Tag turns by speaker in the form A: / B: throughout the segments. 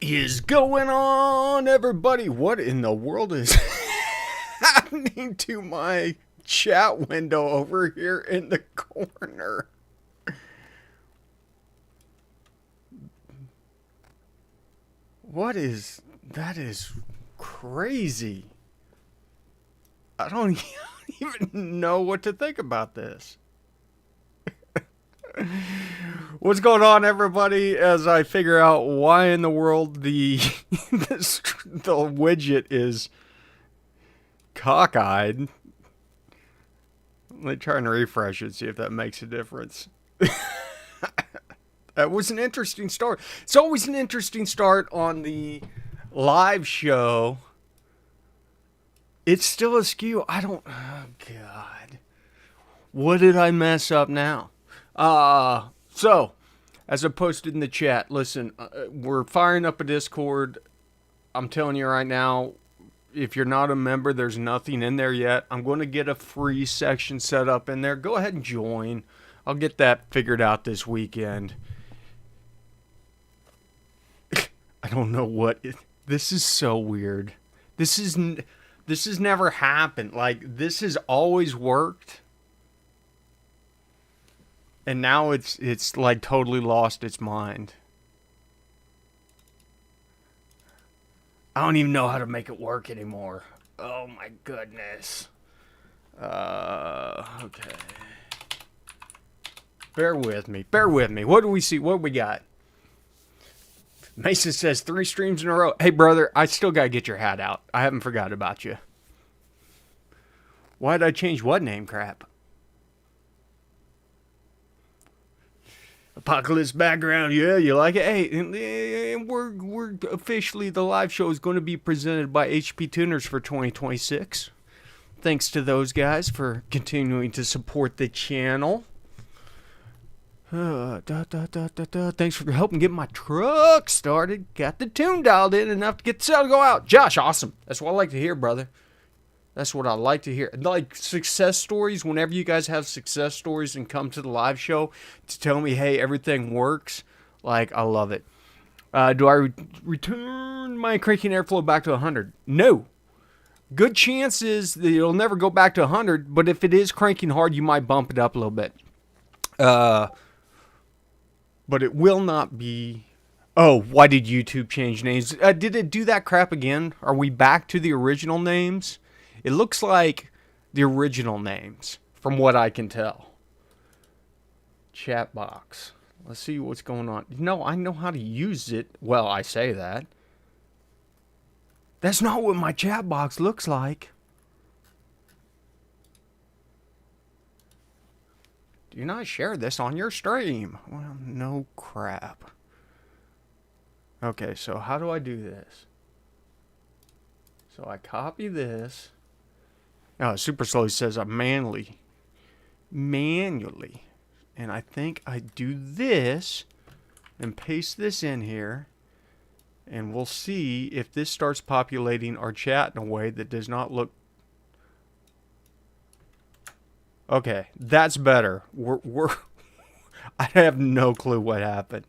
A: is going on, everybody? What in the world is happening to my chat window over here in the corner? That is crazy. I don't even know what to think about this. What's going on, everybody? As I figure out why in the world the widget is cockeyed. Let me try and refresh it, see if that makes a difference. That was an interesting start. It's always an interesting start on the live show. It's still askew. Oh, God. What did I mess up now? So, as I posted in the chat, listen, we're firing up a Discord. I'm telling you right now, if you're not a member, there's nothing in there yet. I'm going to get a free section set up in there. Go ahead and join. I'll get that figured out this weekend. I don't know what this is so weird. This has never happened. Like, this has always worked. And now it's like totally lost its mind. I don't even know how to make it work anymore. Oh my goodness. Okay. Bear with me. What do we see? What do we got? Mason says 3 streams in a row. Hey, brother, I still got to get your hat out. I haven't forgot about you. Why did I change what name crap? Apocalypse background, yeah, you like it? Hey, we're officially, the live show is going to be presented by HP Tuners for 2026. Thanks to those guys for continuing to support the channel. Thanks for helping get my truck started. Got the tune dialed in enough to get the cell to go out. Josh, awesome. That's what I like to hear, brother. That's what I like to hear. Like success stories, whenever you guys have success stories and come to the live show to tell me, hey, everything works, like, I love it. Do I return my cranking airflow back to 100? No. Good chances that it'll never go back to 100, but if it is cranking hard, you might bump it up a little bit. But it will not be... Oh, why did YouTube change names? Did it do that crap again? Are we back to the original names? It looks like the original names, from what I can tell. Chat box. Let's see what's going on. No, I know how to use it. Well, I say that. That's not what my chat box looks like. Do not share this on your stream. Well, no crap. Okay, so how do I do this? So I copy this. Oh, Super Slow says I'm manually. And I think I do this and paste this in here. And we'll see if this starts populating our chat in a way that does not look... Okay, that's better. I have no clue what happened.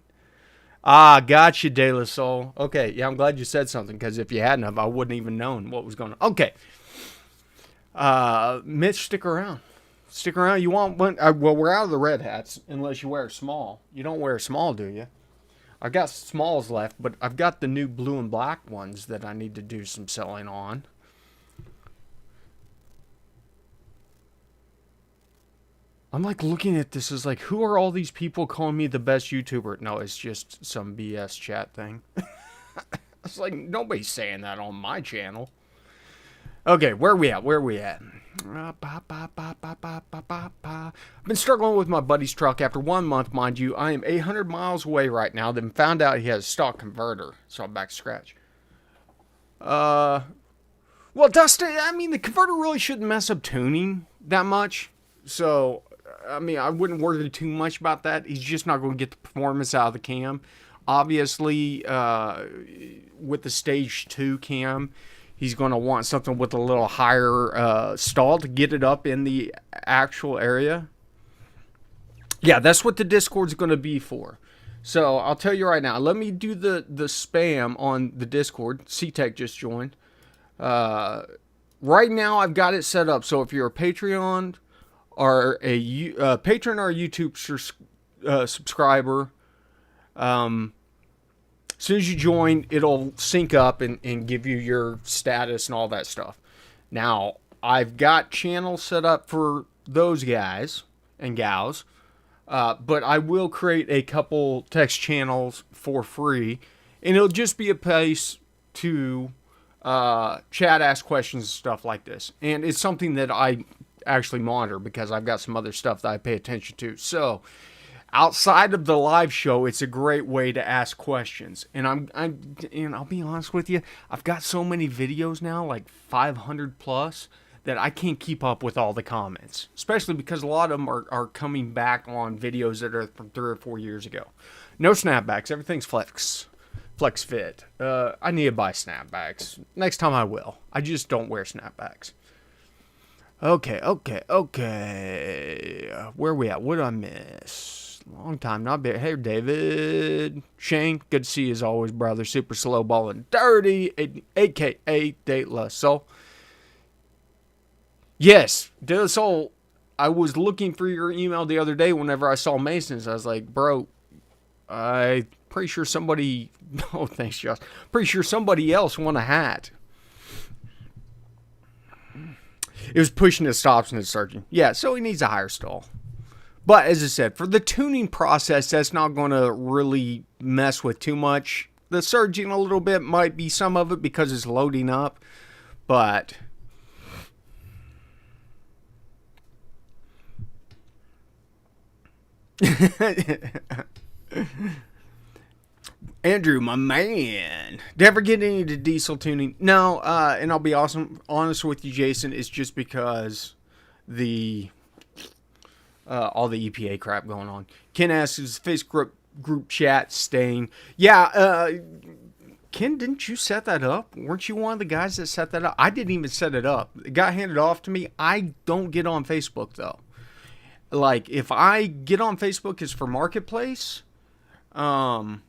A: Ah, gotcha, De La Soul. Okay, yeah, I'm glad you said something, because if you hadn't, I wouldn't even known what was going on. Okay. Mitch, stick around. Stick around. You want one? Well, we're out of the red hats, unless you wear a small. You don't wear a small, do you? I've got smalls left, but I've got the new blue and black ones that I need to do some selling on. I'm like looking at this as like, who are all these people calling me the best YouTuber? No, it's just some BS chat thing. It's like, nobody's saying that on my channel. Okay, where are we at? I've been struggling with my buddy's truck after 1 month, mind you. I am 800 miles away right now. Then found out he has a stock converter, so I'm back to scratch. Well, Dustin, I mean, the converter really shouldn't mess up tuning that much. So, I mean, I wouldn't worry too much about that. He's just not going to get the performance out of the cam. Obviously, with the stage 2 cam, he's going to want something with a little higher stall to get it up in the actual area. Yeah, that's what the Discord's going to be for. So I'll tell you right now. Let me do the spam on the Discord. CTech just joined. Right now I've got it set up. So if you're a Patreon or a patron or a YouTube subscriber, as soon as you join, it'll sync up and give you your status and all that stuff. Now, I've got channels set up for those guys and gals, but I will create a couple text channels for free, and it'll just be a place to chat, ask questions, and stuff like this. And it's something that I actually monitor because I've got some other stuff that I pay attention to. So, outside of the live show, it's a great way to ask questions. And I'll be honest with you, I've got so many videos now, like 500 plus, that I can't keep up with all the comments. Especially because a lot of them are coming back on videos that are from 3 or 4 years ago. No snapbacks, everything's flex fit. I need to buy snapbacks. Next time I will. I just don't wear snapbacks. Okay. Where we at? What did I miss? Long time not been. Hey, David. Shane, good to see you as always, brother. Super slow balling dirty, a.k.a. De La Soul. Yes, De La Soul. I was looking for your email the other day whenever I saw Mason's. I was like, bro, I'm pretty sure somebody... Oh, thanks, Josh. Pretty sure somebody else won a hat. It was pushing the stops and the surging. Yeah, so he needs a higher stall. But as I said, for the tuning process, that's not going to really mess with too much. The surging a little bit might be some of it because it's loading up. But Andrew, my man. Did you ever get into diesel tuning? No, and I'll be honest with you, Jason. It's just because all the EPA crap going on. Ken asks, is Facebook group chat staying? Yeah, Ken, didn't you set that up? Weren't you one of the guys that set that up? I didn't even set it up. It got handed off to me. I don't get on Facebook, though. Like, if I get on Facebook, it's for Marketplace. And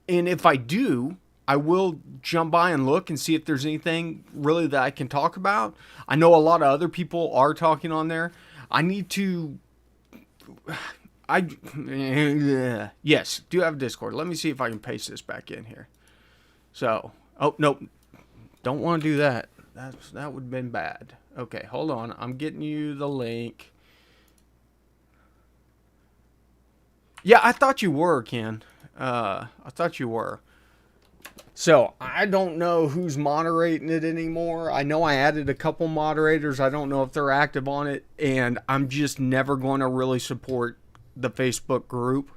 A: if I do, I will jump by and look and see if there's anything really that I can talk about. I know a lot of other people are talking on there. I need to... Yes, do have Discord. Let me see if I can paste this back in here. So, oh, nope. Don't want to do that. That would have been bad. Okay, hold on. I'm getting you the link. Yeah, I thought you were, Ken. I thought you were. So, I don't know who's moderating it anymore. I know I added a couple moderators. I don't know if they're active on it. And I'm just never going to really support the Facebook group.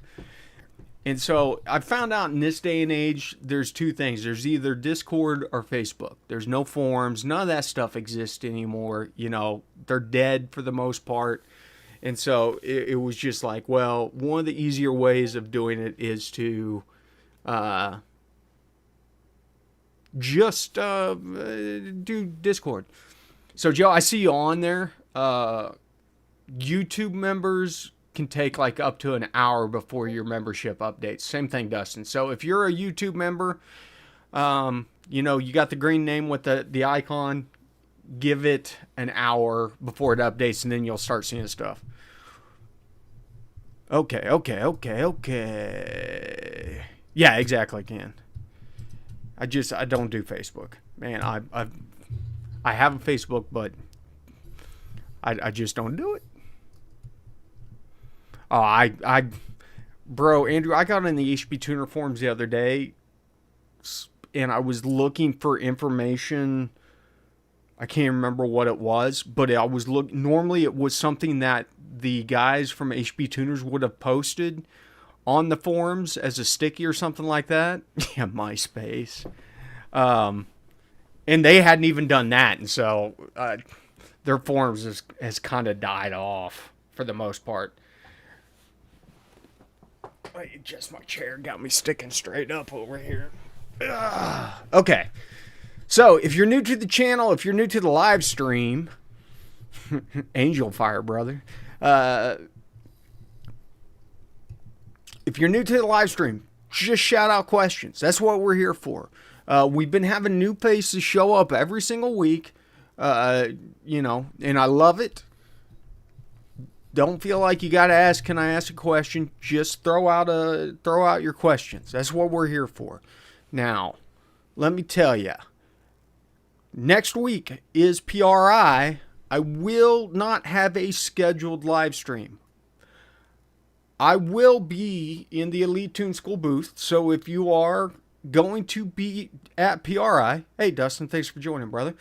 A: And so, I found out in this day and age, there's two things. There's either Discord or Facebook. There's no forums. None of that stuff exists anymore. You know, they're dead for the most part. And so, it was just like, well, one of the easier ways of doing it is to... just do Discord. So Joe, I see you on there. YouTube members can take like up to an hour before your membership updates. Same thing, Dustin. So if you're a YouTube member, you know, you got the green name with the icon, give it an hour before it updates, and then you'll start seeing stuff. Okay. Yeah, exactly, Ken. I don't do Facebook, man. I have a Facebook, but I just don't do it. Oh, bro, Andrew, I got in the HP Tuner forums the other day, and I was looking for information. I can't remember what it was, but I was normally it was something that the guys from HP Tuners would have posted on the forums as a sticky or something like that. Yeah, MySpace. And they hadn't even done that. And so their forums has kind of died off for the most part. Just my chair got me sticking straight up over here. Okay. So if you're new to the channel, if you're new to the live stream, Angel Fire, brother. if you're new to the live stream, just shout out questions. That's what we're here for. We've been having new faces show up every single week, you know, and I love it. Don't feel like you got to ask, can I ask a question? Just throw out your questions. That's what we're here for. Now, let me tell you, next week is PRI. I will not have a scheduled live stream. I will be in the InTune School booth, so if you are going to be at PRI, hey Dustin, thanks for joining, brother.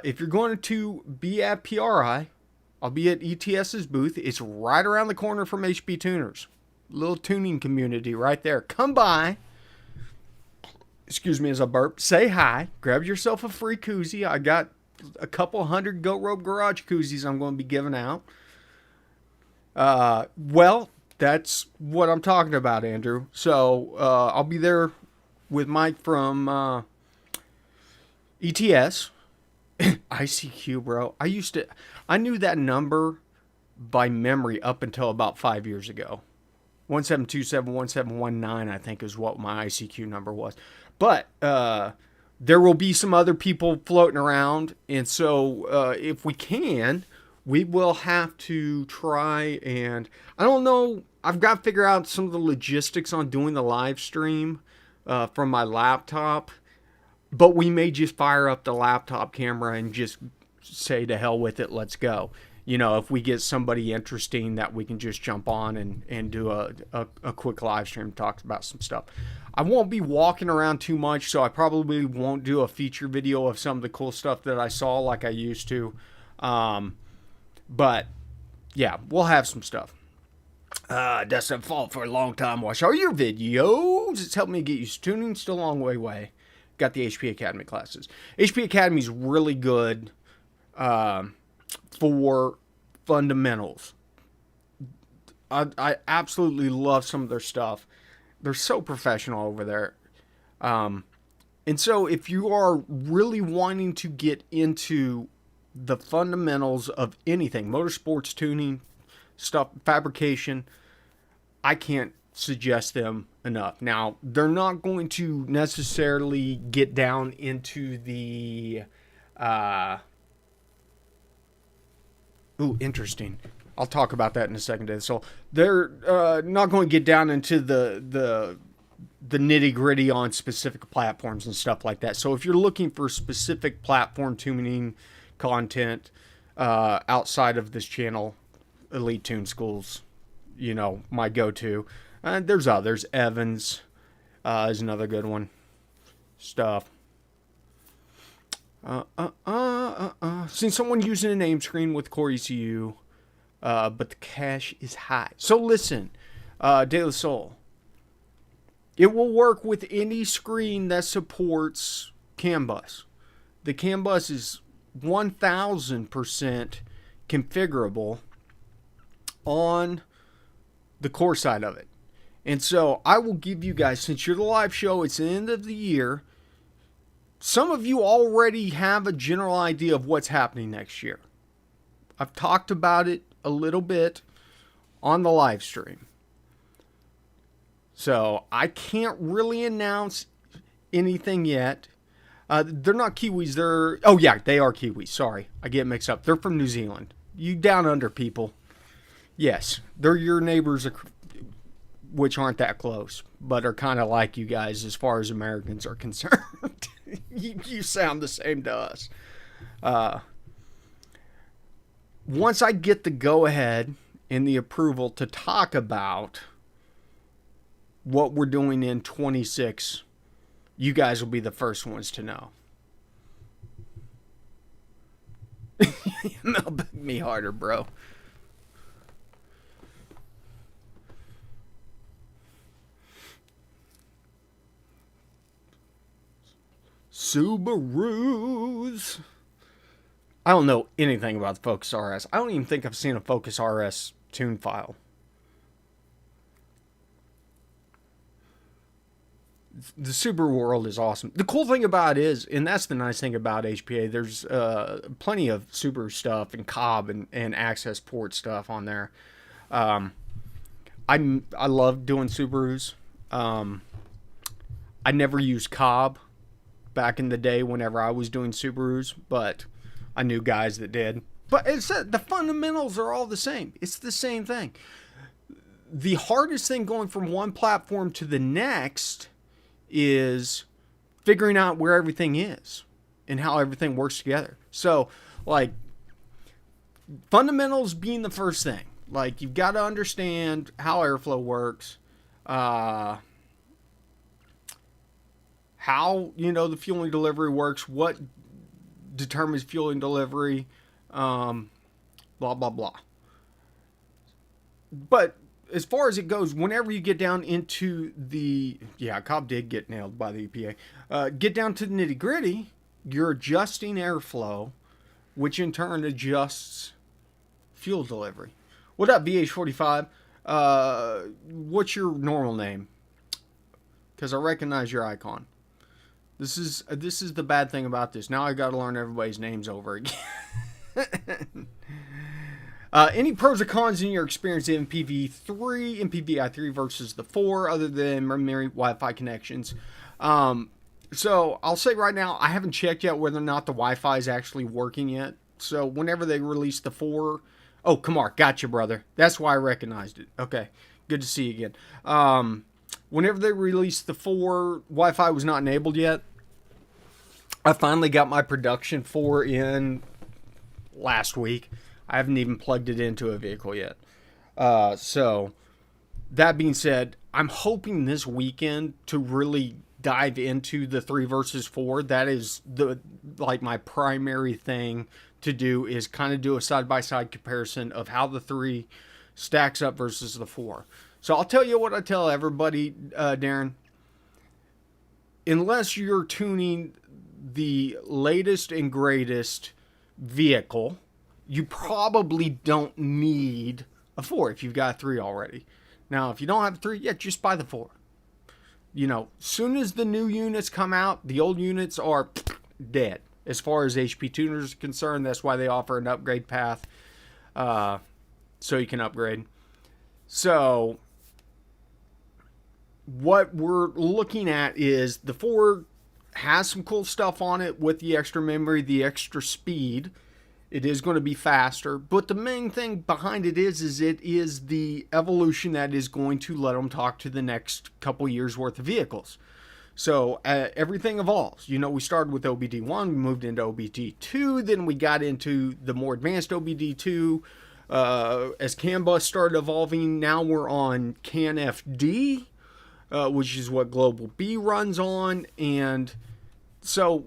A: If you're going to be at PRI, I'll be at ETS's booth. It's right around the corner from HB Tuners. Little tuning community right there. Come by. Excuse me as I burp. Say hi. Grab yourself a free koozie. I got a couple 100 Go Rope Garage koozies I'm going to be giving out. Well, that's what I'm talking about, Andrew. So I'll be there with Mike from ETS. ICQ, bro. I knew that number by memory up until about 5 years ago. 17271719, I think, is what my ICQ number was. But there will be some other people floating around, and so if we can, we will have to try and, I don't know, I've got to figure out some of the logistics on doing the live stream from my laptop. But we may just fire up the laptop camera and just say to hell with it, let's go. You know, if we get somebody interesting that we can just jump on and do a quick live stream, talk about some stuff. I won't be walking around too much, so I probably won't do a feature video of some of the cool stuff that I saw like I used to. But, yeah, we'll have some stuff. Dustin, fault for a long time. Watch all your videos. It's helped me get used to tuning. Still a long way. Got the HP Academy classes. HP Academy is really good for fundamentals. I absolutely love some of their stuff. They're so professional over there. And so if you are really wanting to get into the fundamentals of anything, motorsports, tuning, stuff, fabrication, I can't suggest them enough. Now, they're not going to necessarily get down into the interesting. I'll talk about that in a second. So they're not going to get down into the nitty gritty on specific platforms and stuff like that. So if you're looking for specific platform tuning content outside of this channel, Elite Tune Schools, you know, my go-to. There's others. Evans is another good one. Stuff. Seen someone using a name screen with Core ECU, but the cache is high. So listen, De La Soul. It will work with any screen that supports CAN bus. The CAN bus is 1000% configurable on the core side of it. And so I will give you guys, since you're the live show, it's the end of the year. Some of you already have a general idea of what's happening next year. I've talked about it a little bit on the live stream. So I can't really announce anything yet. They're not Kiwis. Oh yeah, they are Kiwis. Sorry, I get mixed up. They're from New Zealand. You down under people. Yes, they're your neighbors, which aren't that close, but are kind of like you guys as far as Americans are concerned. you sound the same to us. Once I get the go-ahead and the approval to talk about what we're doing in 26, you guys will be the first ones to know. Mailbag me harder, bro. Subarus. I don't know anything about the Focus RS. I don't even think I've seen a Focus RS tune file. The Subaru world is awesome. The cool thing about it is, and that's the nice thing about HPA, there's plenty of Subaru stuff and Cobb and access port stuff on there. I love doing Subarus. I never used Cobb back in the day whenever I was doing Subarus, but I knew guys that did. But it's the fundamentals are all the same. It's the same thing. The hardest thing going from one platform to the next is figuring out where everything is and how everything works together. So, like, fundamentals being the first thing. Like, you've got to understand how airflow works, how, the fueling delivery works, what determines fueling delivery, blah, blah, blah. But as far as it goes, whenever you get down into Cobb did get nailed by the EPA. Get down to the nitty gritty, you're adjusting airflow, which in turn adjusts fuel delivery. What up, VH45? What's your normal name? Because I recognize your icon. This is the bad thing about this. Now I got to learn everybody's names over again. Any pros or cons in your experience in MPVI3 versus the 4, other than memory Wi-Fi connections? So I'll say right now, I haven't checked yet whether or not the Wi-Fi is actually working yet. So whenever they release the 4, oh, Kamar, gotcha, brother. That's why I recognized it. Okay, good to see you again. Whenever they released the 4, Wi-Fi was not enabled yet. I finally got my production 4 in last week. I haven't even plugged it into a vehicle yet. So that being said, I'm hoping this weekend to really dive into the 3 versus 4. That is my primary thing to do, is kind of do a side-by-side comparison of how the 3 stacks up versus the 4. So I'll tell you what I tell everybody, Darren. Unless you're tuning the latest and greatest vehicle, you probably don't need a 4 if you've got a 3 already. Now, if you don't have a 3, just buy the 4. Soon as the new units come out, the old units are dead. As far as HP tuners are concerned, that's why they offer an upgrade path, so you can upgrade. So, what we're looking at is the 4 has some cool stuff on it with the extra memory, the extra speed. It is going to be faster, but the main thing behind it is it is the evolution that is going to let them talk to the next couple years worth of vehicles. So everything evolves. We started with OBD1, we moved into OBD2, then we got into the more advanced OBD2. As CAN bus started evolving, now we're on CAN FD, which is what Global B runs on, and so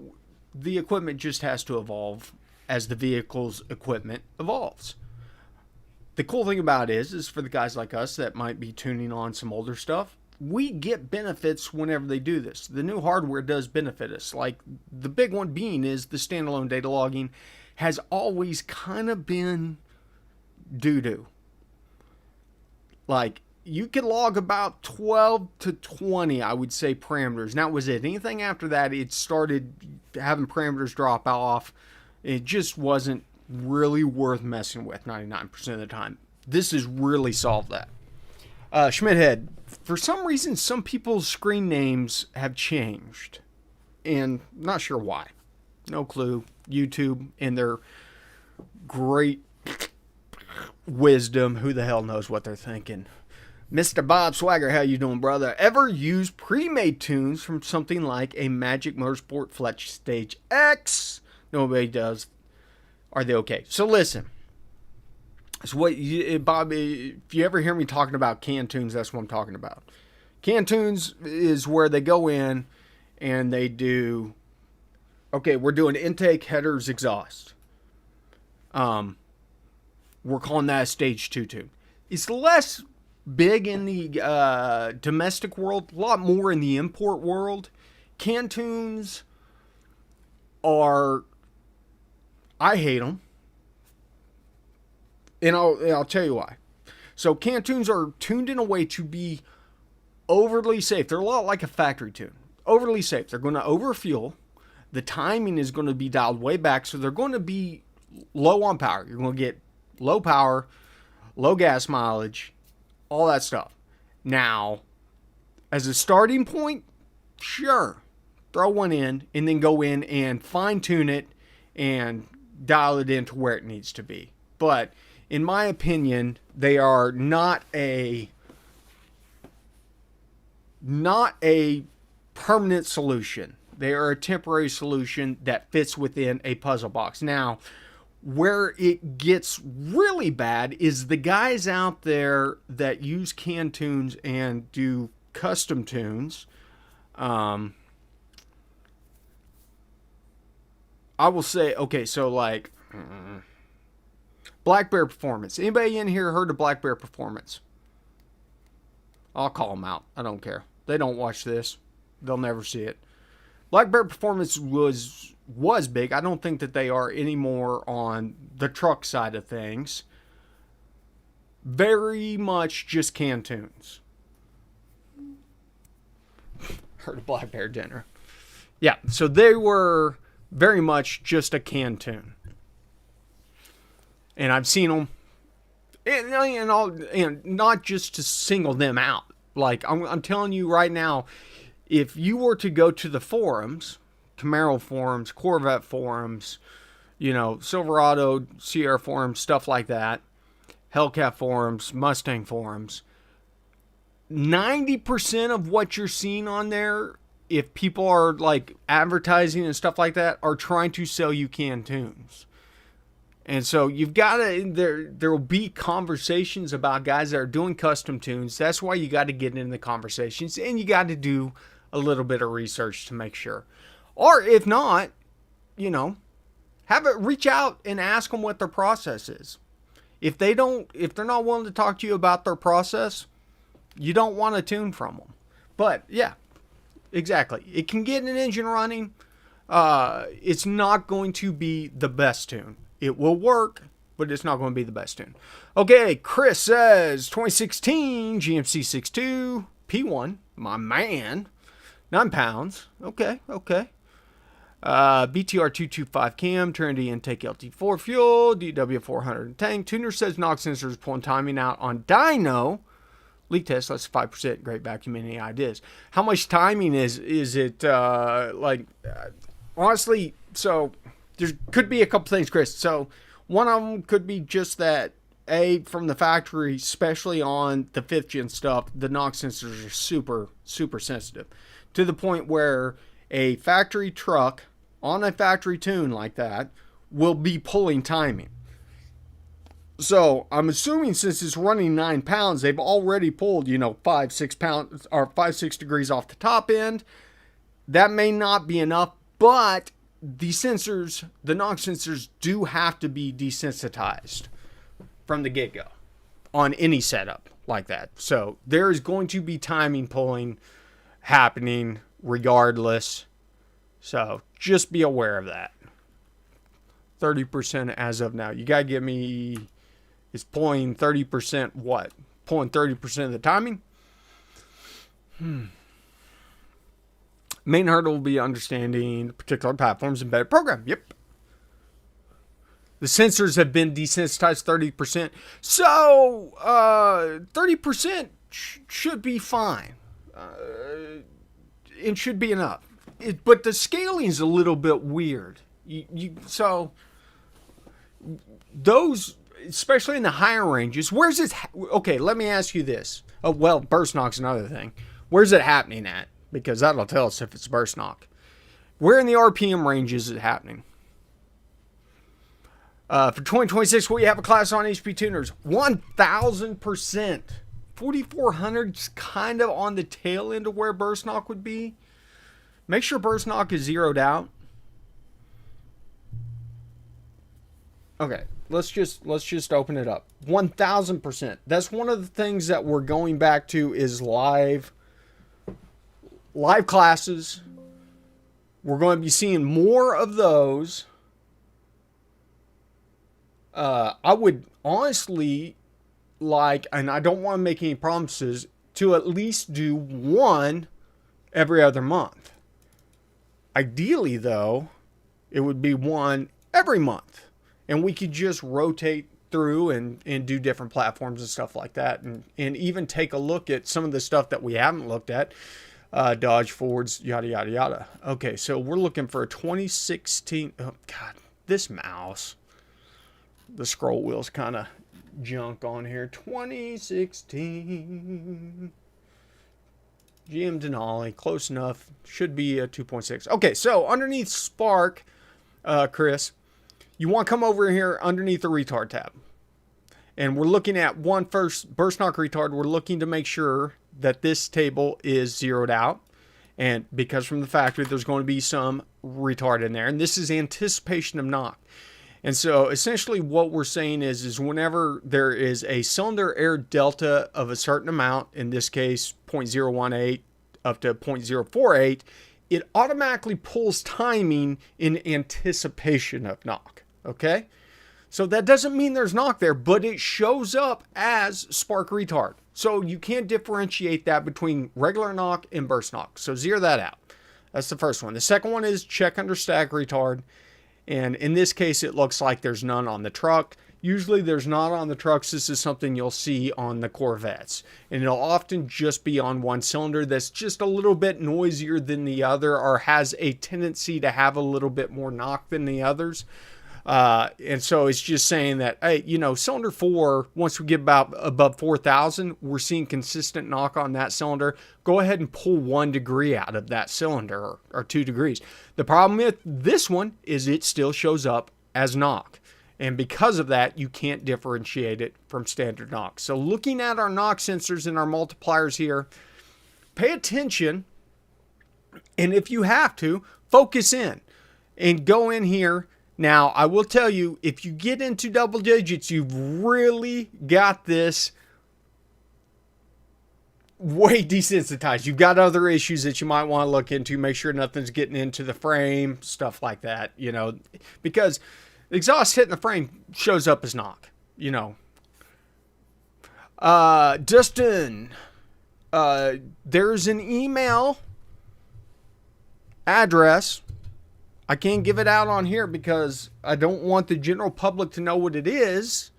A: the equipment just has to evolve as the vehicle's equipment evolves. The cool thing about it is for the guys like us that might be tuning on some older stuff, we get benefits whenever they do this. The new hardware does benefit us. Like, the big one being is the standalone data logging has always kind of been doo-doo. Like, you could log about 12 to 20, I would say, parameters. And that was it. Anything after that, it started having parameters drop off. It just wasn't really worth messing with 99% of the time. This has really solved that. Schmidhead, for some reason, some people's screen names have changed. And not sure why. No clue. YouTube, in their great wisdom, who the hell knows what they're thinking. Mr. Bob Swagger, how you doing, brother? Ever use pre-made tunes from something like a Magic Motorsport Fletch Stage X? Nobody does. Are they okay? So listen. So Bob, if you ever hear me talking about CAN tunes, that's what I'm talking about. CAN tunes is where they go in and they do, okay, we're doing intake, headers, exhaust. We're calling that a stage 2 tune. It's less big in the domestic world, a lot more in the import world. CAN tunes are, I hate them. And I'll tell you why. So CAN tunes are tuned in a way to be overly safe. They're a lot like a factory tune. Overly safe. They're going to overfuel. The timing is going to be dialed way back. So they're going to be low on power. You're going to get low power, low gas mileage, all that stuff. Now, as a starting point, sure, throw one in and then go in and fine tune it and dial it into where it needs to be. But in my opinion, they are not a permanent solution. They are a temporary solution that fits within a puzzle box. Now, where it gets really bad is the guys out there that use canned tunes and do custom tunes. I will say, okay, so like Black Bear Performance. Anybody in here heard of Black Bear Performance? I'll call them out. I don't care. They don't watch this. They'll never see it. Black Bear Performance was big. I don't think that they are anymore on the truck side of things. Very much just canned tunes. Heard of Black Bear Dinner. Yeah, so they were very much just a canned tune. And I've seen them, and not just to single them out. Like, I'm telling you right now, if you were to go to the forums, Camaro forums, Corvette forums, Silverado, Sierra forums, stuff like that, Hellcat forums, Mustang forums, 90% of what you're seeing on there, if people are like advertising and stuff like that, are trying to sell you canned tunes. And so you've got to, there will be conversations about guys that are doing custom tunes. That's why you got to get into the conversations, and you got to do a little bit of research to make sure. Or if not, reach out and ask them what their process is. If they're not willing to talk to you about their process, you don't want a tune from them. But yeah, exactly. It can get an engine running. It's not going to be the best tune. It will work, but it's not going to be the best tune. Okay, Chris says 2016 GMC 62 P1, my man, 9 pounds. Okay. BTR 225 cam, Trinity intake LT4 fuel, DW 400 tank. Tuner says knock sensors pulling timing out on dyno. Leak test, that's 5%. Great vacuum, any ideas? How much timing is it? Honestly, so there could be a couple things, Chris. So one of them could be just that, from the factory, especially on the 5th gen stuff, the knock sensors are super, super sensitive to the point where a factory truck on a factory tune like that will be pulling timing. So I'm assuming since it's running 9 pounds, they've already pulled, 5-6 pounds or 5-6 degrees off the top end. That may not be enough, but the knock sensors do have to be desensitized from the get-go on any setup like that. So there is going to be timing pulling happening regardless. So just be aware of that. 30% as of now. You got to give me, is pulling 30% what? Pulling 30% of the timing? Main hurdle will be understanding particular platforms embedded program. Yep. The sensors have been desensitized 30%. So 30% should be fine. It should be enough. But the scaling is a little bit weird. So those, especially in the higher ranges, where's it? Okay, let me ask you this. Oh, well, burst knock's another thing. Where's it happening at? Because that'll tell us if it's burst knock. Where in the RPM range is it happening? For 2026, we have a class on HP tuners. 1,000%. 4,400's kind of on the tail end of where burst knock would be. Make sure burst knock is zeroed out. Okay, let's just open it up. 1,000%. That's one of the things that we're going back to is live classes. We're going to be seeing more of those. I would honestly like, and I don't want to make any promises, to at least do one every other month. Ideally, though, it would be one every month. And we could just rotate through and do different platforms and stuff like that, and even take a look at some of the stuff that we haven't looked at, Dodge, Fords, yada yada yada. Okay, so we're looking for a 2016. Oh God, this mouse, the scroll wheel's kind of junk on here. 2016 GM Denali, close enough. Should be a 2.6. Okay, so underneath Spark, Chris, you want to come over here underneath the retard tab. And we're looking at first burst knock retard. We're looking to make sure that this table is zeroed out. And because from the factory, there's going to be some retard in there. And this is anticipation of knock. And so essentially what we're saying is whenever there is a cylinder air delta of a certain amount, in this case 0.018 up to 0.048, it automatically pulls timing in anticipation of knock. Okay? So that doesn't mean there's knock there, but it shows up as spark retard. So you can't differentiate that between regular knock and burst knock. So zero that out. That's the first one. The second one is check under stack retard. And in this case, it looks like there's none on the truck. Usually there's not on the trucks. This is something you'll see on the Corvettes. And it'll often just be on one cylinder that's just a little bit noisier than the other, or has a tendency to have a little bit more knock than the others. And so it's just saying that, hey, cylinder 4, once we get about above 4,000, we're seeing consistent knock on that cylinder. Go ahead and pull 1 degree out of that cylinder, or 2 degrees. The problem with this one is it still shows up as knock. And because of that, you can't differentiate it from standard knock. So looking at our knock sensors and our multipliers here, pay attention. And if you have to, focus in and go in here. Now, I will tell you, if you get into double digits, you've really got this way desensitized. You've got other issues that you might want to look into. Make sure nothing's getting into the frame, stuff like that, because exhaust hitting the frame shows up as knock, Dustin, there's an email address. I can't give it out on here because I don't want the general public to know what it is.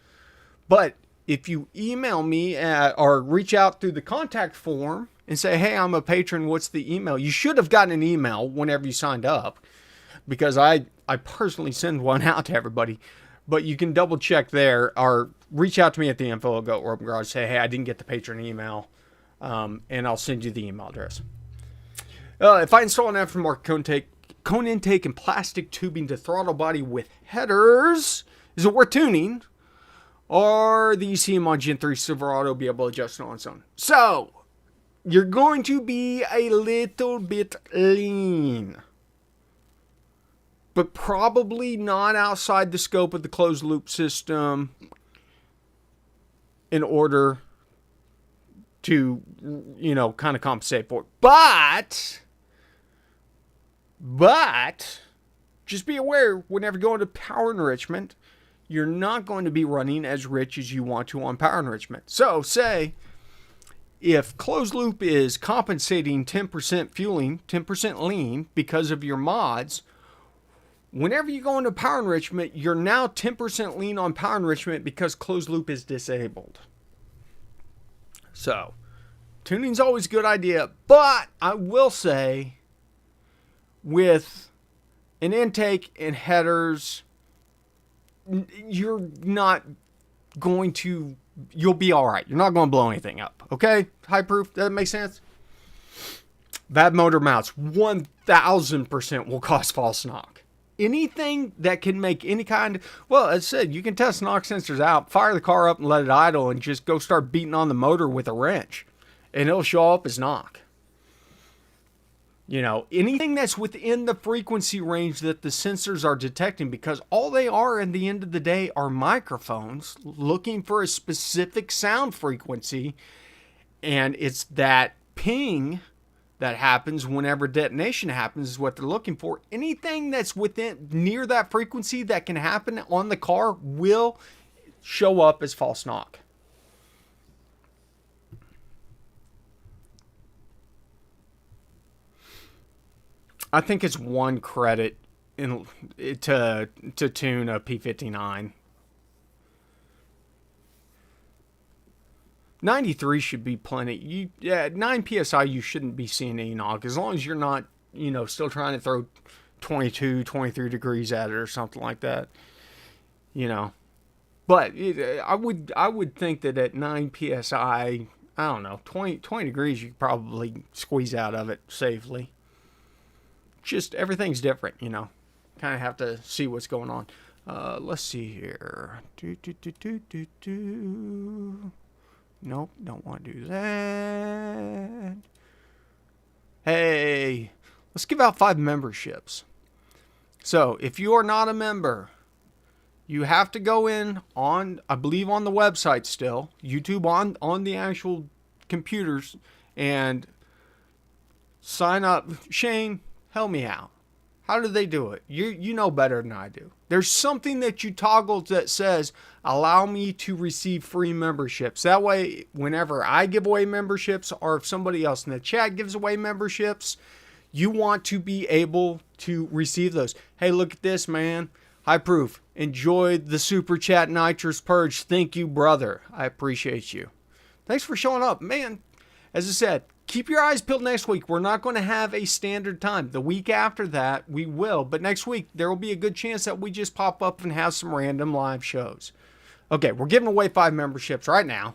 A: But if you email me or reach out through the contact form and say, hey, I'm a patron, what's the email? You should have gotten an email whenever you signed up, because I personally send one out to everybody. But you can double check there, or reach out to me at the info at Goat Rope Garage. Say, hey, I didn't get the patron email, and I'll send you the email address. If I install an aftermarket cone intake and plastic tubing to throttle body with headers, is it worth tuning? Or the ECM on Gen 3 Silverado be able to adjust it on its own? So, you're going to be a little bit lean, but probably not outside the scope of the closed loop system in order to, kind of compensate for it. But just be aware, whenever going to power enrichment, you're not going to be running as rich as you want to on power enrichment. So say if closed loop is compensating 10% fueling, 10% lean because of your mods, whenever you go into power enrichment, you're now 10% lean on power enrichment because closed loop is disabled. So tuning's always a good idea, but I will say, with an intake and headers, you'll be all right. You're not going to blow anything up. Okay? High proof. Does that make sense? Bad motor mounts, 1,000% will cause false knock. Anything that can make any kind, well, as I said, you can test knock sensors out, fire the car up and let it idle, and just go start beating on the motor with a wrench, and it'll show up as knock. Anything that's within the frequency range that the sensors are detecting, because all they are at the end of the day are microphones looking for a specific sound frequency, and it's that ping that happens whenever detonation happens is what they're looking for. Anything that's near that frequency that can happen on the car will show up as false knock. I think it's 1 credit to tune a P59. 93 should be plenty. Yeah, 9 psi you shouldn't be seeing any knock as long as you're not, still trying to throw 22, 23 degrees at it or something like that. But I would think that at 9 psi, I don't know, 20 degrees you could probably squeeze out of it safely. Just everything's different, Kind of have to see what's going on. Let's see here. Nope, don't want to do that. Hey, let's give out 5 memberships. So, if you are not a member, you have to go in on, I believe on the website still, YouTube on the actual computers, and sign up. Shane, help me out. How do they do it? You know better than I do. There's something that you toggle that says, allow me to receive free memberships. That way, whenever I give away memberships, or if somebody else in the chat gives away memberships, you want to be able to receive those. Hey, look at this, man. High Proof. Enjoyed the Super Chat Nitrous Purge. Thank you, brother. I appreciate you. Thanks for showing up. Man, as I said, keep your eyes peeled next week. We're not going to have a standard time. The week after that, we will. But next week, there will be a good chance that we just pop up and have some random live shows. Okay, we're giving away 5 memberships right now.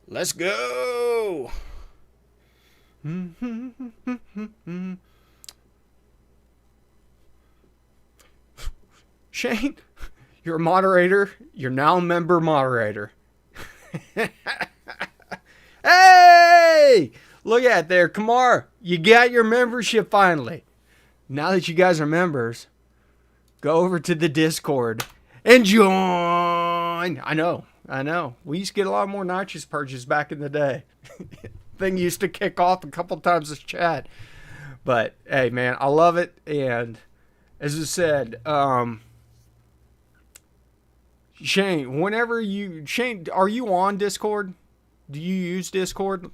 A: Let's go. Shane, you're a moderator. You're now a member moderator. Hey! Look at there. Kamar, you got your membership finally. Now that you guys are members, go over to the Discord and join. I know. We used to get a lot more nitrous purges back in the day. Thing used to kick off a couple times this chat. But, hey, man, I love it. And as I said, Shane, are you on Discord? Do you use Discord?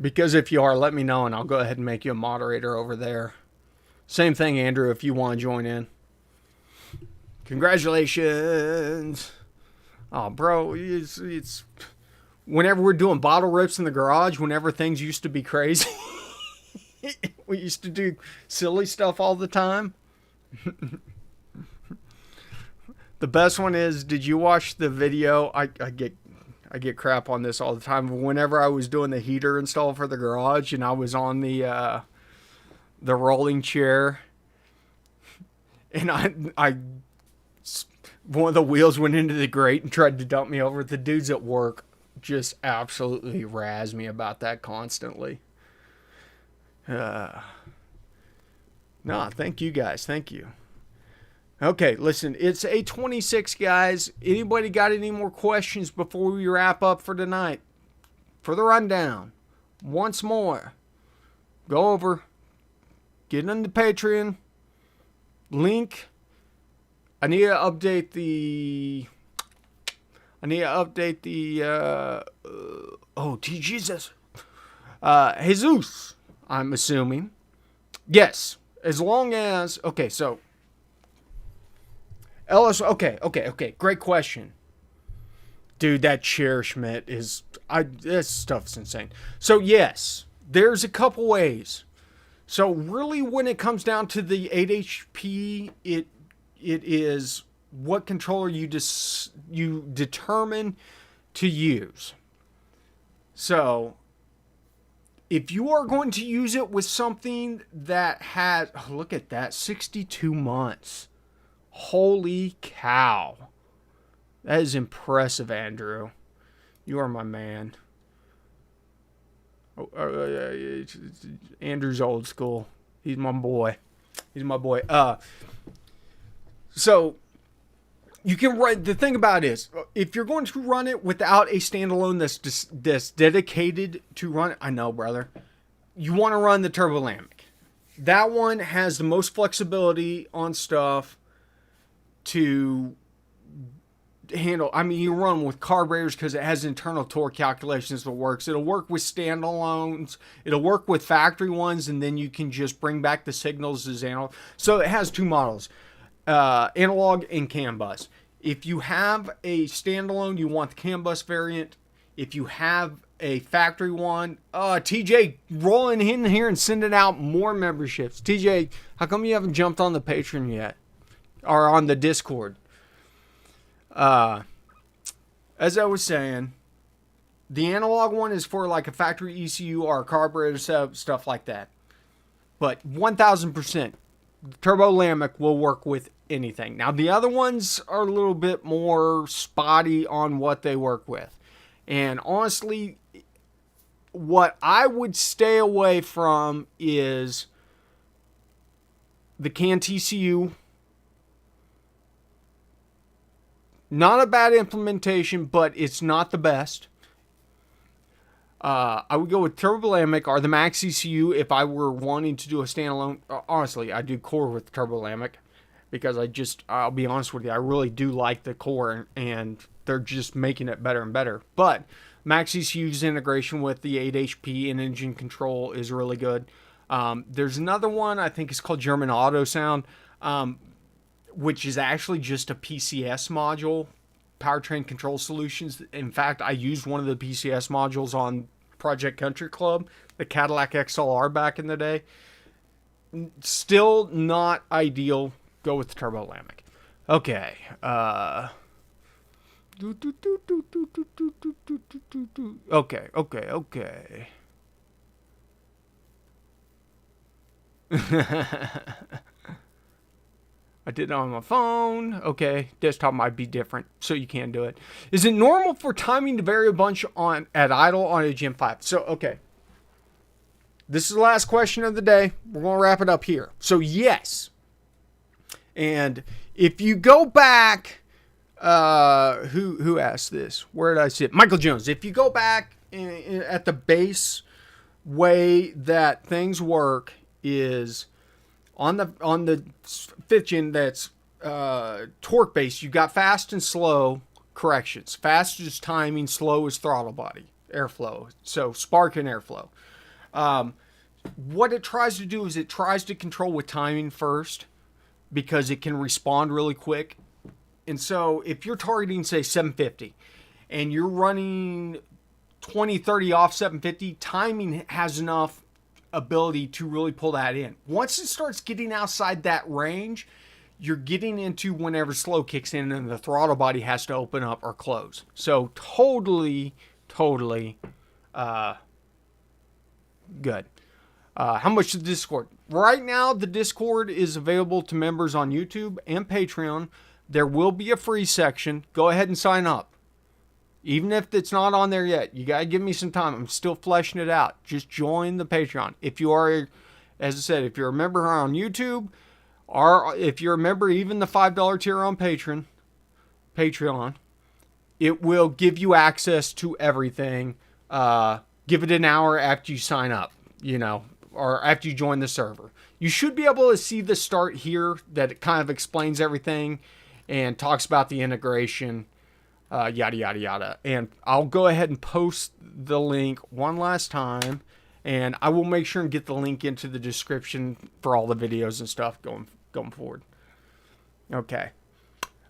A: Because if you are, let me know and I'll go ahead and make you a moderator over there. Same thing, Andrew, if you want to join in. Congratulations. Oh, bro, it's whenever we're doing bottle rips in the garage, whenever things used to be crazy, we used to do silly stuff all the time. The best one is, did you watch the video? I get crap on this all the time. Whenever I was doing the heater install for the garage and I was on the rolling chair and I one of the wheels went into the grate and tried to dump me over. The dudes at work just absolutely razz me about that constantly. No, thank you guys. Thank you. Okay, listen, it's 8:26, guys. Anybody got any more questions before we wrap up for tonight? For the rundown, once more, go over, get on the Patreon, link. I need to update the Jesus. Jesus, I'm assuming. Yes, as long as, okay, so, Ellis, okay, great question. Dude, that chair, Schmidt, this stuff's insane. So, yes, there's a couple ways. So, really, when it comes down to the 8HP, it is what controller you determine to use. So, if you are going to use it with something that has, look at that, 62 months. Holy cow. That is impressive, Andrew. You are my man. Andrew's old school. He's my boy. So, you can run, the thing about it is, if you're going to run it without a standalone that's dedicated to run it, I know, brother, you want to run the Turbolamic. That one has the most flexibility on stuff to handle. I mean, you run with carburetors because it has internal torque calculations that works. It'll work with standalones. It'll work with factory ones, and then you can just bring back the signals as analog. So it has 2 models. Analog and CAN bus. If you have a standalone, you want the CAN bus variant. If you have a factory one, TJ rolling in here and sending out more memberships. TJ, how come you haven't jumped on the Patreon yet? Or on the Discord? As I was saying, the analog one is for like a factory ECU or a carburetor setup, stuff like that. But 1000%, Turbo Lambic will work with anything. Now, the other ones are a little bit more spotty on what they work with. And honestly, what I would stay away from is the CAN TCU. Not a bad implementation, but it's not the best. I would go with Turbo Lambic or the Max ECU if I were wanting to do a standalone. Honestly, I do core with Turbo Lambic because I'll be honest with you, I really do like the core and they're just making it better and better. But Max ECU's integration with the 8HP and engine control is really good. There's another one, I think it's called German Auto Sound, which is actually just a PCS module, Powertrain Control Solutions. In fact, I used one of the PCS modules on Project Country Club, the Cadillac XLR back in the day. Still not ideal. Go with the Turbo Lambic. Okay. Okay. I did it on my phone. Okay, desktop might be different, so you can do it. Is it normal for timing to vary a bunch at idle on a Gen 5? So, okay. This is the last question of the day. We're going to wrap it up here. So, yes. And if you go back, who asked this? Where did I see it? Michael Jones. If you go back at the base way that things work is on the 5th gen that's torque based, you got fast and slow corrections. Fast is timing, slow is throttle body, airflow. So spark and airflow. What it tries to do is it tries to control with timing first because it can respond really quick. And so if you're targeting, say, 750 and you're running 20-30 off 750, timing has enough ability to really pull that in. Once it starts getting outside that range, you're getting into whenever slow kicks in and the throttle body has to open up or close. So totally good. How much is the Discord? Right now, the Discord is available to members on YouTube and Patreon. There will be a free section. Go ahead and sign up. Even if it's not on there yet, you got to give me some time. I'm still fleshing it out. Just join the Patreon. If you are, as I said, if you're a member on YouTube, or if you're a member, even the $5 tier on Patreon, it will give you access to everything. Give it an hour after you sign up, or after you join the server. You should be able to see the start here that it kind of explains everything and talks about the integration. Yada, yada, yada. And I'll go ahead and post the link one last time. And I will make sure and get the link into the description for all the videos and stuff going forward. Okay.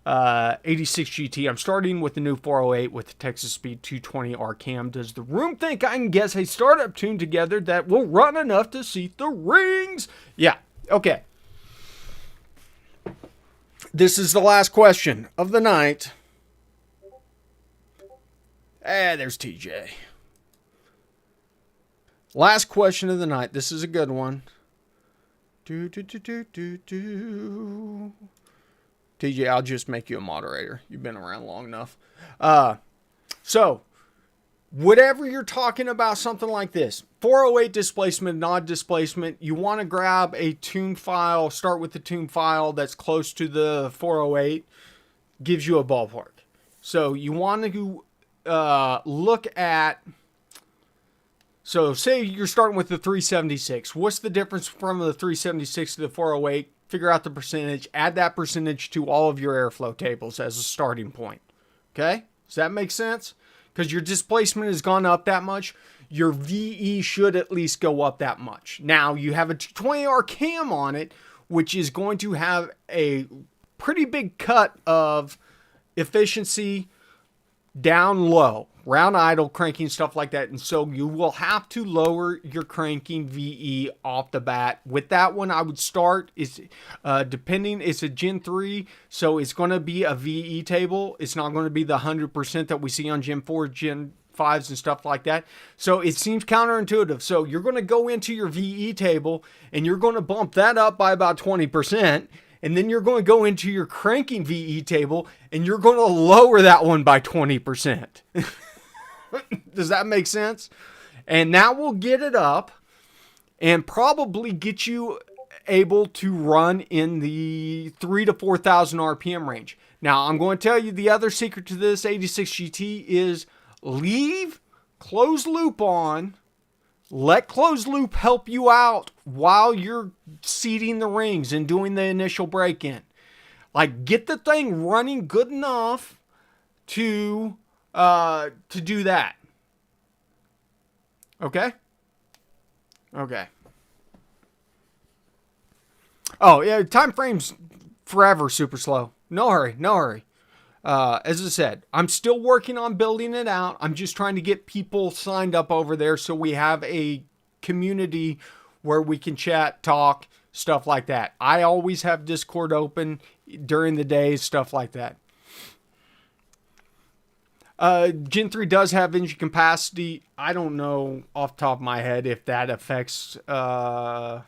A: 86 GT. I'm starting with the new 408 with the Texas Speed 220 R cam. Does the room think I can guess a startup tune together that will run enough to seat the rings? Yeah. Okay. This is the last question of the night. There's TJ. Last question of the night. This is a good one. TJ, I'll just make you a moderator. You've been around long enough. So, whatever you're talking about, something like this, 408 displacement, nod displacement, you want to grab a tune file, start with the tune file that's close to the 408, gives you a ballpark. So, you want to look at, so say you're starting with the 376. What's the difference from the 376 to the 408? Figure out the percentage, add that percentage to all of your airflow tables as a starting point. Okay? Does that make sense? Because your displacement has gone up that much, your VE should at least go up that much. Now, you have a 220R cam on it, which is going to have a pretty big cut of efficiency down low, round idle, cranking, stuff like that. And so you will have to lower your cranking VE off the bat. With that one, I would start, it's a Gen 3, so it's going to be a VE table. It's not going to be the 100% that we see on Gen 4, Gen 5s and stuff like that. So it seems counterintuitive. So you're going to go into your VE table and you're going to bump that up by about 20%. And then you're going to go into your cranking VE table and you're going to lower that one by 20%. Does that make sense? And that will get it up and probably get you able to run in the 3,000 to 4,000 RPM range. Now, I'm going to tell you the other secret to this 86 GT is leave closed loop on. Let closed loop help you out while you're seating the rings and doing the initial break-in. Like, get the thing running good enough to do that. Okay? Okay. Oh, yeah, time frame's forever super slow. No hurry, no hurry. As I said, I'm still working on building it out. I'm just trying to get people signed up over there so we have a community where we can chat, talk, stuff like that. I always have Discord open during the day, stuff like that. Gen 3 does have engine capacity. I don't know off the top of my head if that affects the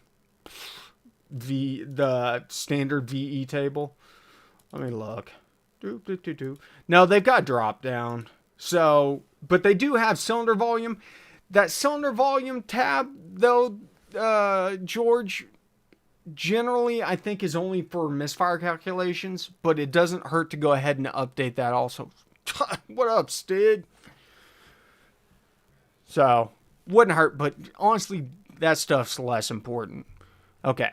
A: standard VE table. Let me look. No, they've got drop down. So, but they do have cylinder volume. That cylinder volume tab, though, George, generally I think is only for misfire calculations, but it doesn't hurt to go ahead and update that also. What up, Stid? So, wouldn't hurt, but honestly, that stuff's less important. Okay.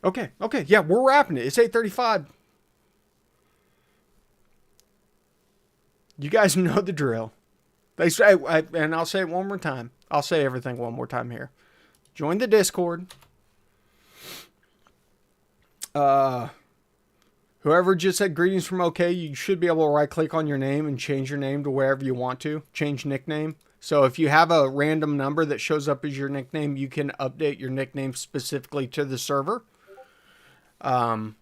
A: Okay, yeah, we're wrapping it. It's 8:35. You guys know the drill. They say, and I'll say it one more time. I'll say everything one more time here. Join the Discord. Whoever just said greetings from OK, you should be able to right click on your name and change your name to wherever you want to. Change nickname. So if you have a random number that shows up as your nickname, you can update your nickname specifically to the server. As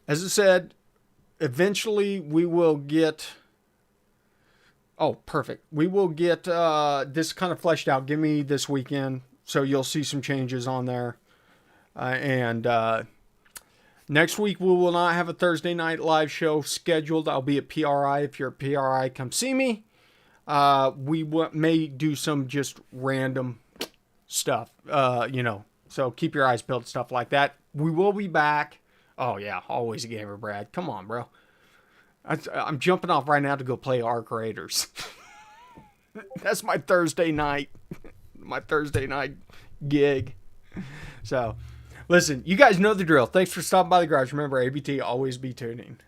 A: I said, eventually we will get... Oh, perfect. We will get this kind of fleshed out. Give me this weekend, so you'll see some changes on there. Next week, we will not have a Thursday night live show scheduled. I'll be at PRI. If you're at PRI, come see me. We may do some just random stuff, so keep your eyes peeled, stuff like that. We will be back. Oh, yeah, always a gamer, Brad. Come on, bro. I'm jumping off right now to go play Arc Raiders. That's my Thursday night. My Thursday night gig. So, listen, you guys know the drill. Thanks for stopping by the garage. Remember, ABT, always be tuning.